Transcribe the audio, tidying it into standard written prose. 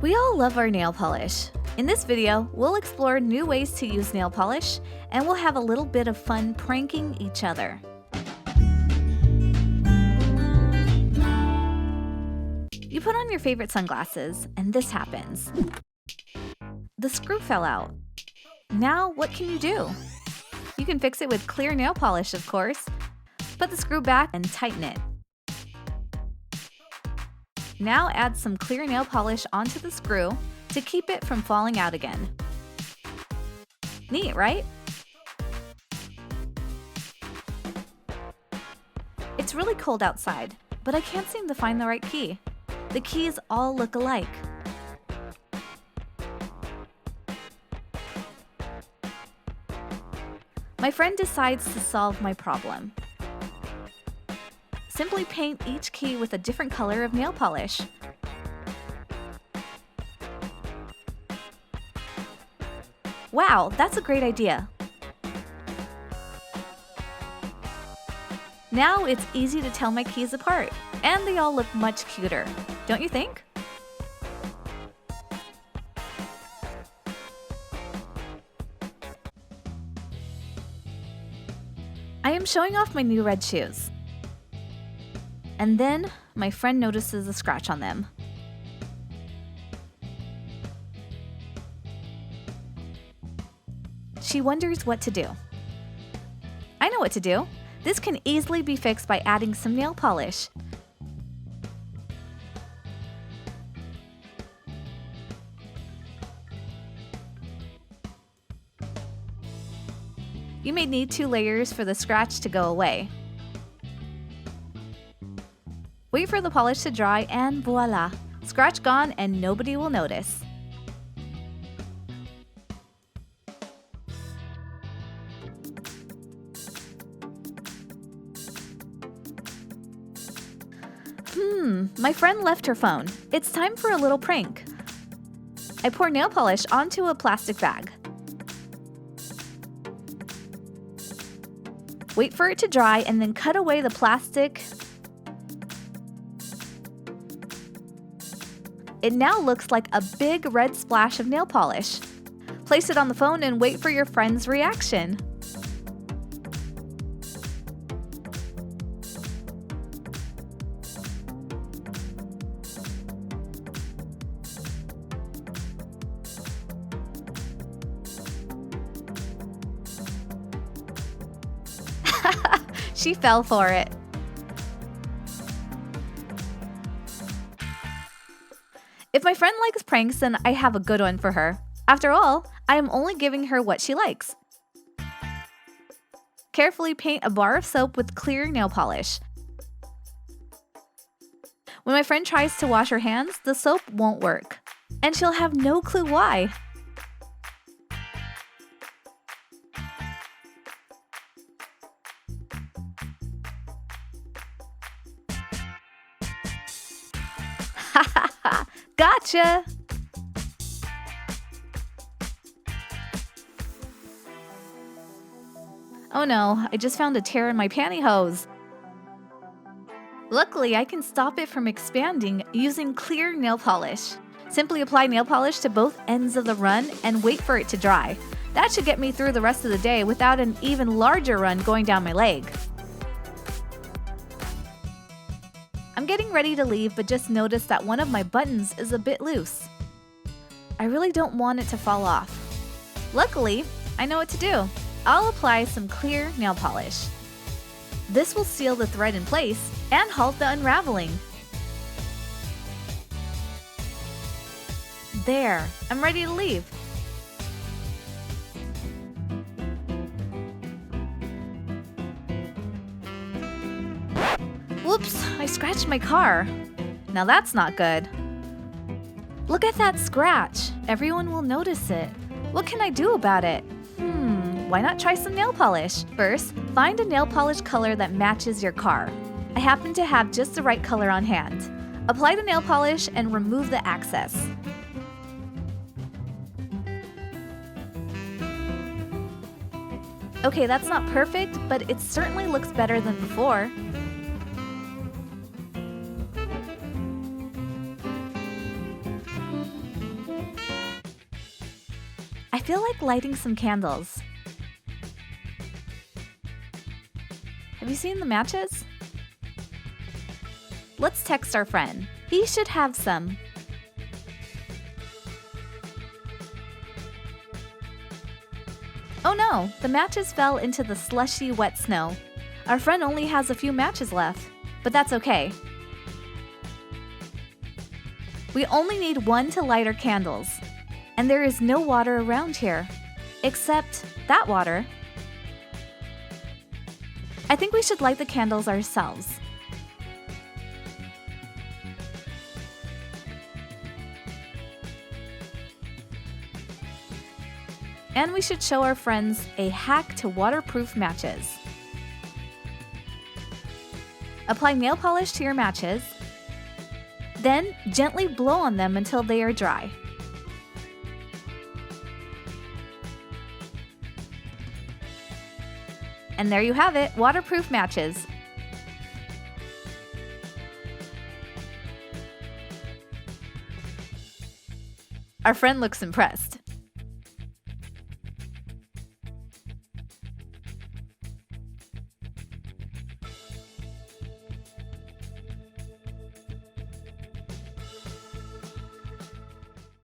We all love our nail polish. In this video, we'll explore new ways to use nail polish, and we'll have a little bit of fun pranking each other. You put on your favorite sunglasses, and this happens. The screw fell out. Now, what can you do? You can fix it with clear nail polish, of course. Put the screw back and tighten it. Now add some clear nail polish onto the screw to keep it from falling out again. Neat, right? It's really cold outside, but I can't seem to find the right key. The keys all look alike. My friend decides to solve my problem. Simply paint each key with a different color of nail polish. Wow, that's a great idea. Now it's easy to tell my keys apart, and they all look much cuter, don't you think? I am showing off my new red shoes. And then, my friend notices a scratch on them. She wonders what to do. I know what to do. This can easily be fixed by adding some nail polish. You may need 2 layers for the scratch to go away. Wait for the polish to dry and voila! Scratch gone and nobody will notice. My friend left her phone. It's time for a little prank. I pour nail polish onto a plastic bag. Wait for it to dry and then cut away the plastic. It now looks like a big red splash of nail polish. Place it on the phone and wait for your friend's reaction. She fell for it. If my friend likes pranks, then I have a good one for her. After all, I am only giving her what she likes. Carefully paint a bar of soap with clear nail polish. When my friend tries to wash her hands, the soap won't work, and she'll have no clue why. Gotcha! Oh no, I just found a tear in my pantyhose. Luckily, I can stop it from expanding using clear nail polish. Simply apply nail polish to both ends of the run and wait for it to dry. That should get me through the rest of the day without an even larger run going down my leg. I'm getting ready to leave, but just noticed that one of my buttons is a bit loose. I really don't want it to fall off. Luckily, I know what to do. I'll apply some clear nail polish. This will seal the thread in place and halt the unraveling. There, I'm ready to leave. Whoops, I scratched my car. Now that's not good. Look at that scratch. Everyone will notice it. What can I do about it? Why not try some nail polish? First, find a nail polish color that matches your car. I happen to have just the right color on hand. Apply the nail polish and remove the excess. Okay, that's not perfect, but it certainly looks better than before. I feel like lighting some candles. Have you seen the matches? Let's text our friend. He should have some. Oh no, the matches fell into the slushy, wet snow. Our friend only has a few matches left, but that's okay. We only need one to light our candles, and there is no water around here, except that water. I think we should light the candles ourselves. And we should show our friends a hack to waterproof matches. Apply nail polish to your matches, then gently blow on them until they are dry. And there you have it, waterproof matches. Our friend looks impressed.